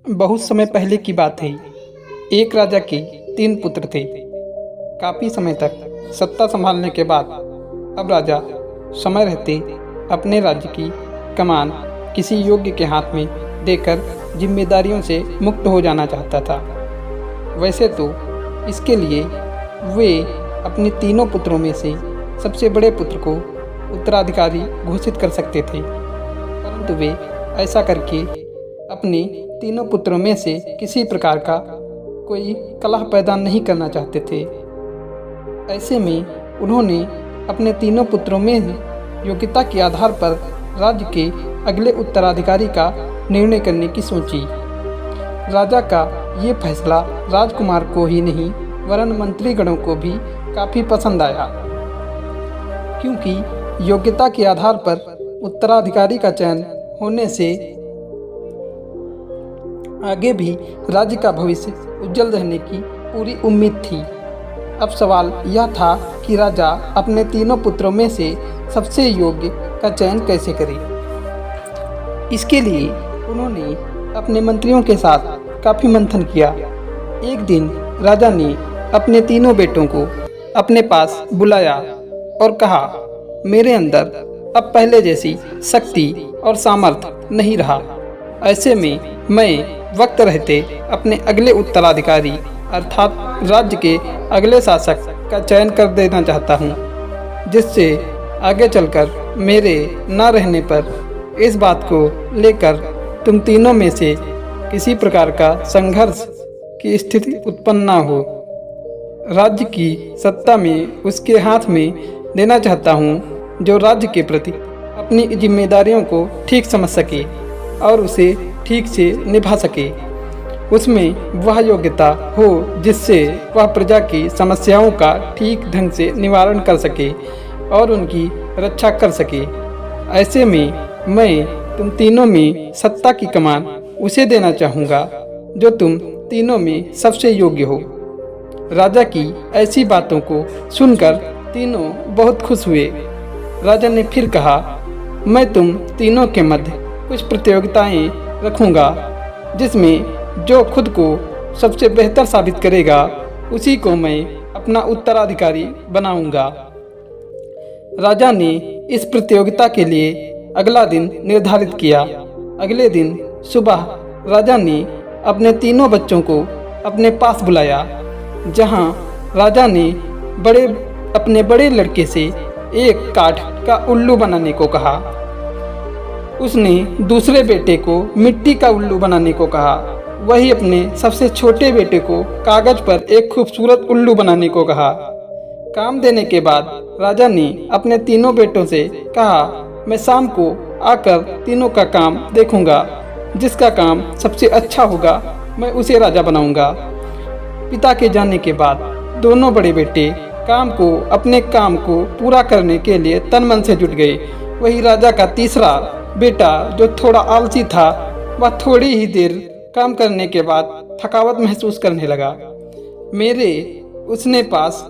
बहुत समय पहले की बात है। एक राजा के 3 पुत्र थे। काफ़ी समय तक सत्ता संभालने के बाद अब राजा समय रहते अपने राज्य की कमान किसी योग्य के हाथ में देकर जिम्मेदारियों से मुक्त हो जाना चाहता था। वैसे तो इसके लिए वे अपने तीनों पुत्रों में से सबसे बड़े पुत्र को उत्तराधिकारी घोषित कर सकते थे, परंतु वे ऐसा करके अपने तीनों पुत्रों में से किसी प्रकार का कोई कलह पैदा नहीं करना चाहते थे। ऐसे में उन्होंने अपने तीनों पुत्रों में योग्यता के आधार पर राज्य के अगले उत्तराधिकारी का निर्णय करने की सोची। राजा का ये फैसला राजकुमार को ही नहीं वरन मंत्रीगणों को भी काफ़ी पसंद आया, क्योंकि योग्यता के आधार पर उत्तराधिकारी का चयन होने से आगे भी राज्य का भविष्य उज्जवल रहने की पूरी उम्मीद थी। अब सवाल यह था कि राजा अपने तीनों पुत्रों में से सबसे योग्य का चयन कैसे करे। इसके लिए उन्होंने अपने मंत्रियों के साथ काफ़ी मंथन किया। एक दिन राजा ने अपने तीनों बेटों को अपने पास बुलाया और कहा, मेरे अंदर अब पहले जैसी शक्ति और सामर्थ्य नहीं रहा। ऐसे में मैं वक्त रहते अपने अगले उत्तराधिकारी अर्थात राज्य के अगले शासक का चयन कर देना चाहता हूँ, जिससे आगे चलकर मेरे न रहने पर इस बात को लेकर तुम तीनों में से किसी प्रकार का संघर्ष की स्थिति उत्पन्न न हो। राज्य की सत्ता में उसके हाथ में देना चाहता हूँ जो राज्य के प्रति अपनी जिम्मेदारियों को ठीक समझ सके और उसे ठीक से निभा सके। उसमें वह योग्यता हो जिससे वह प्रजा की समस्याओं का ठीक ढंग से निवारण कर सके और उनकी रक्षा कर सके। ऐसे में मैं तुम तीनों में सत्ता की कमान उसे देना चाहूँगा जो तुम तीनों में सबसे योग्य हो। राजा की ऐसी बातों को सुनकर तीनों बहुत खुश हुए। राजा ने फिर कहा, मैं तुम तीनों के मध्य कुछ प्रतियोगिताएं रखूंगा, जिसमें जो खुद को सबसे बेहतर साबित करेगा उसी को मैं अपना उत्तराधिकारी बनाऊंगा। राजा ने इस प्रतियोगिता के लिए अगला दिन निर्धारित किया। अगले दिन सुबह राजा ने अपने तीनों बच्चों को अपने पास बुलाया, जहां राजा ने अपने बड़े लड़के से एक काठ का उल्लू बनाने को कहा। उसने दूसरे बेटे को मिट्टी का उल्लू बनाने को कहा। वही अपने सबसे छोटे बेटे को कागज पर एक खूबसूरत उल्लू बनाने को कहा। काम देने के बाद राजा ने अपने तीनों बेटों से कहा, मैं शाम को आकर तीनों का काम देखूंगा। जिसका काम सबसे अच्छा होगा मैं उसे राजा बनाऊंगा। पिता के जाने के बाद दोनों बड़े बेटे अपने काम को पूरा करने के लिए तन मन से जुट गए। वही राजा का तीसरा बेटा जो थोड़ा आलसी था, वह थोड़ी ही देर काम करने के बाद थकावट महसूस करने लगा। उसने पास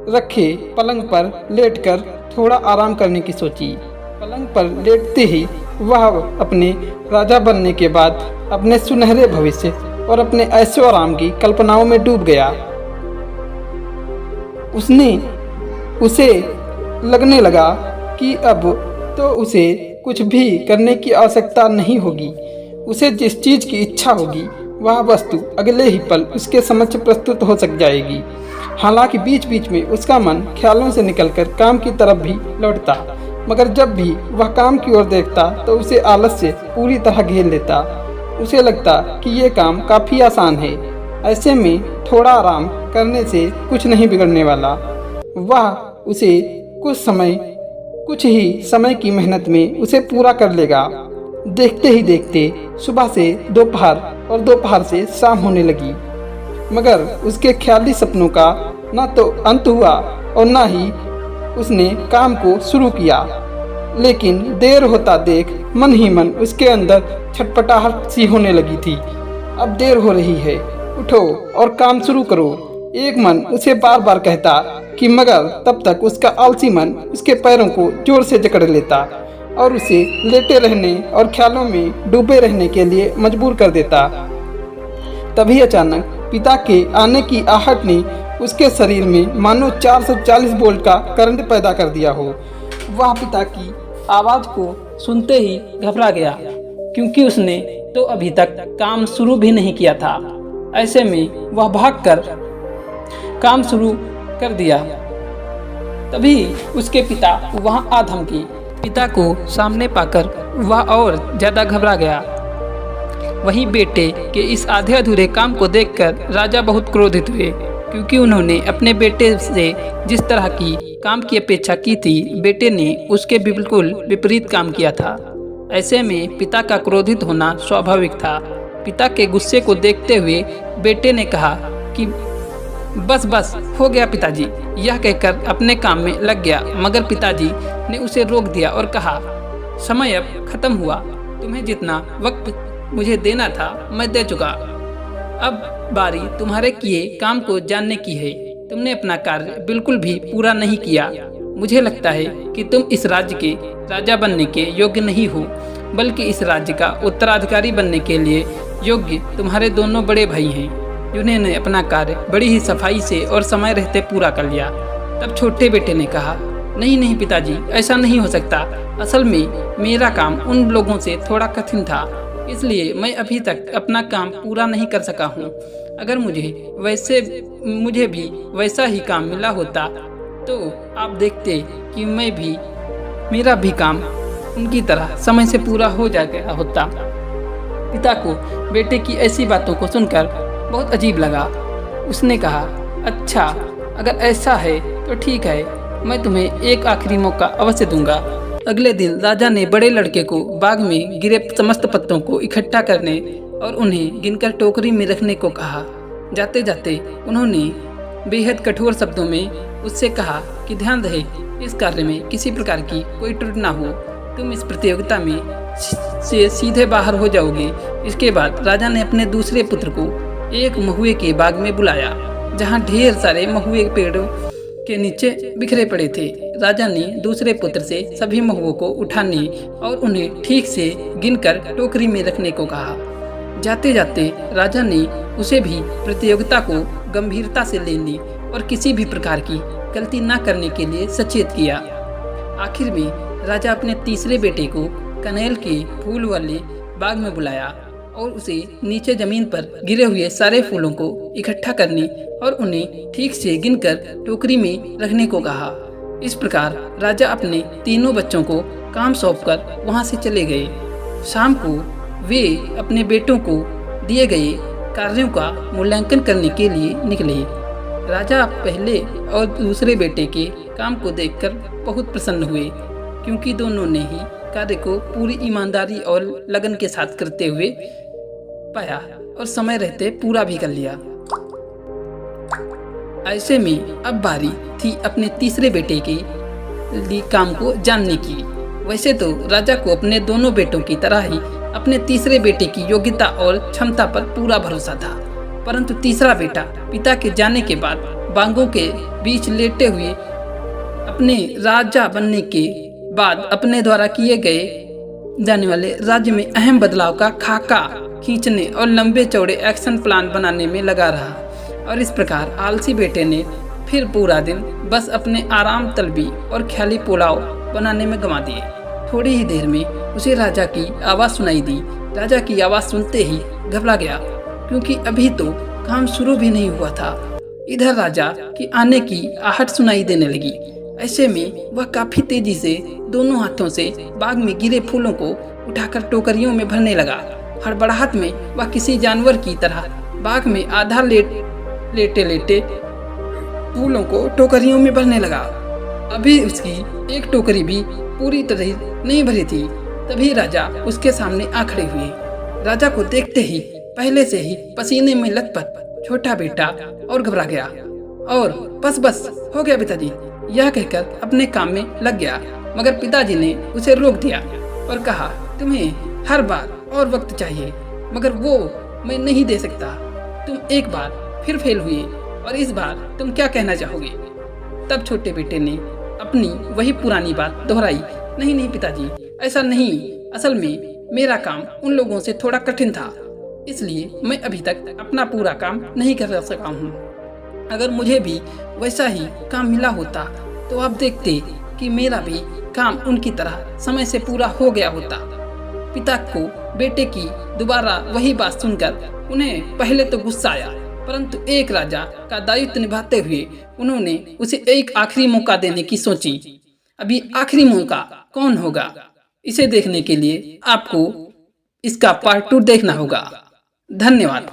रखे पलंग पर लेटकर थोड़ा आराम करने की सोची। पलंग पर लेटते ही वह अपने राजा बनने के बाद अपने सुनहरे भविष्य और अपने ऐशो आराम की कल्पनाओं में डूब गया। उसे लगने लगा कि अब तो उसे कुछ भी करने की आवश्यकता नहीं होगी। उसे जिस चीज़ की इच्छा होगी वह वस्तु अगले ही पल उसके समक्ष प्रस्तुत हो सक जाएगी। हालांकि बीच बीच में उसका मन ख्यालों से निकलकर काम की तरफ भी लौटता, मगर जब भी वह काम की ओर देखता तो उसे आलस्य पूरी तरह घेर लेता। उसे लगता कि ये काम काफ़ी आसान है। ऐसे में थोड़ा आराम करने से कुछ नहीं बिगड़ने वाला। वह उसे कुछ ही समय की मेहनत में उसे पूरा कर लेगा। देखते ही देखते सुबह से दोपहर और दोपहर से शाम होने लगी, मगर उसके ख्याली सपनों का न तो अंत हुआ और न ही उसने काम को शुरू किया। लेकिन देर होता देख मन ही मन उसके अंदर छटपटाहट सी होने लगी थी। अब देर हो रही है, उठो और काम शुरू करो। एक मन उसे बार बार कहता कि मगर तब तक उसका आलसी मन उसके पैरों को जोर से जकड़ लेता और उसे लेटे रहने और ख्यालों में डूबे रहने के लिए मजबूर कर देता। तभी अचानक पिता के आने की आहट ने उसके शरीर में मानो 440 वोल्ट का करंट पैदा कर दिया हो। वह पिता की आवाज़ को सुनते ही घबरा गया, क्योंकि उसने तो अभी तक काम शुरू भी नहीं किया था। ऐसे में वह भागकर काम शुरू कर दिया। तभी उसके पिता वहां आ धमकी। पिता को सामने पाकर वह और ज़्यादा घबरा गया। वहीं बेटे के इस आधे अधूरे काम को देखकर राजा बहुत क्रोधित हुए, क्योंकि उन्होंने अपने बेटे से जिस तरह की काम की अपेक्षा की थी, बेटे ने उसके बिल्कुल विपरीत काम किया था। ऐसे में पिता का क्रोधित होना स्वाभाविक था। पिता के गुस्से को देखते हुए बेटे ने कहा कि बस बस हो गया पिताजी। यह कहकर अपने काम में लग गया, मगर पिताजी ने उसे रोक दिया और कहा, समय अब खत्म हुआ। तुम्हें जितना वक्त मुझे देना था मैं दे चुका। अब बारी तुम्हारे किए काम को जानने की है। तुमने अपना कार्य बिल्कुल भी पूरा नहीं किया। मुझे लगता है कि तुम इस राज्य के राजा बनने के योग्य नहीं हो, बल्कि इस राज्य का उत्तराधिकारी बनने के लिए योग्य तुम्हारे दोनों बड़े भाई हैं, जिन्होंने अपना कार्य बड़ी ही सफाई से और समय रहते पूरा कर लिया। तब छोटे बेटे ने कहा, नहीं नहीं पिताजी, ऐसा नहीं हो सकता। असल में मेरा काम उन लोगों से थोड़ा कठिन था, इसलिए मैं अभी तक अपना काम पूरा नहीं कर सका हूँ। अगर मुझे भी वैसा ही काम मिला होता तो आप देखते कि मेरा भी काम उनकी तरह समय से पूरा हो गया होता। पिता को बेटे की ऐसी बातों को सुनकर बहुत अजीब लगा। उसने कहा, अच्छा अगर ऐसा है तो ठीक है, मैं तुम्हें एक आखिरी मौका अवश्य दूंगा। अगले दिन राजा ने बड़े लड़के को बाग में गिरे समस्त पत्तों को इकट्ठा करने और उन्हें गिनकर टोकरी में रखने को कहा। जाते जाते उन्होंने बेहद कठोर शब्दों में उससे कहा कि ध्यान रहे, इस कार्य में किसी प्रकार की कोई त्रुटि ना हो। तुम इस प्रतियोगिता में से सीधे बाहर हो जाओगे। इसके बाद राजा ने अपने दूसरे पुत्र को एक महुए के बाग में बुलाया, जहाँ ढेर सारे महुए पेड़ों के नीचे बिखरे पड़े थे। राजा ने दूसरे पुत्र से सभी महुओं को उठाने और उन्हें ठीक से गिनकर टोकरी में रखने को कहा। जाते जाते राजा ने उसे भी प्रतियोगिता को गंभीरता से लेने और किसी भी प्रकार की गलती न करने के लिए सचेत किया। आखिर में राजा अपने तीसरे बेटे को कनेल के फूल वाले बाग में बुलाया और उसे नीचे जमीन पर गिरे हुए सारे फूलों को इकट्ठा करने और उन्हें ठीक से गिनकर टोकरी में रखने को कहा। इस प्रकार राजा अपने तीनों बच्चों को काम सौंपकर वहां से चले गए। शाम को वे अपने बेटों को दिए गए कार्यों का मूल्यांकन करने के लिए निकले। राजा पहले और दूसरे बेटे के काम को देखकर बहुत प्रसन्न हुए, क्योंकि दोनों ने ही कार्य को पूरी ईमानदारी और लगन के साथ करते हुए पाया और समय रहते पूरा भी कर लिया। ऐसे में अब बारी थी अपने तीसरे बेटे के लिए काम को जानने की। वैसे तो राजा को अपने दोनों बेटों की तरह ही अपने तीसरे बेटे की योग्यता और क्षमता पर पूरा भरोसा था, परंतु तीसरा बेटा पिता के जाने के बाद बांगों के बीच लेटे हुए अपने राजा बनने के बाद अपने द्वारा किए गए जाने वाले राज्य में अहम बदलाव का खाका खींचने और लंबे चौड़े एक्शन प्लान बनाने में लगा रहा। और इस प्रकार आलसी बेटे ने फिर पूरा दिन बस अपने आराम तलबी और ख्याली पुलाव बनाने में गंवा दिए। थोड़ी ही देर में उसे राजा की आवाज़ सुनाई दी। राजा की आवाज़ सुनते ही घबरा गया, क्योंकि अभी तो काम शुरू भी नहीं हुआ था। इधर राजा की आने की आहट सुनाई देने लगी। ऐसे में वह काफी तेजी से दोनों हाथों से बाग में गिरे फूलों को उठाकर टोकरियों में भरने लगा। हड़बड़ाहट में वह किसी जानवर की तरह बाग में आधा लेटे लेटे फूलों को टोकरियों में भरने लगा। अभी उसकी एक टोकरी भी पूरी तरह नहीं भरी थी। तभी राजा उसके सामने आ खड़े हुए। राजा को देखते ही पहले से ही पसीने में लथपथ छोटा बेटा और घबरा गया और बस बस हो गया पिताजी, यह कहकर अपने काम में लग गया। मगर पिताजी ने उसे रोक दिया और कहा, तुम्हें हर बार और वक्त चाहिए, मगर वो मैं नहीं दे सकता। तुम एक बार फिर फेल हुए और इस बार तुम क्या कहना चाहोगे? तब छोटे बेटे ने अपनी वही पुरानी बात दोहराई, नहीं नहीं पिताजी, ऐसा नहीं, असल में मेरा काम उन लोगों से थोड़ा कठिन था, इसलिए मैं अभी तक अपना पूरा काम नहीं कर सका हूँ। अगर मुझे भी वैसा ही काम मिला होता तो आप देखते कि मेरा भी काम उनकी तरह समय से पूरा हो गया होता। पिता को बेटे की दोबारा वही बात सुनकर उन्हें पहले तो गुस्सा आया, परंतु एक राजा का दायित्व निभाते हुए उन्होंने उसे एक आखिरी मौका देने की सोची। अभी आखिरी मौका कौन होगा, इसे देखने के लिए आपको इसका पार्ट 2 देखना होगा। धन्यवाद।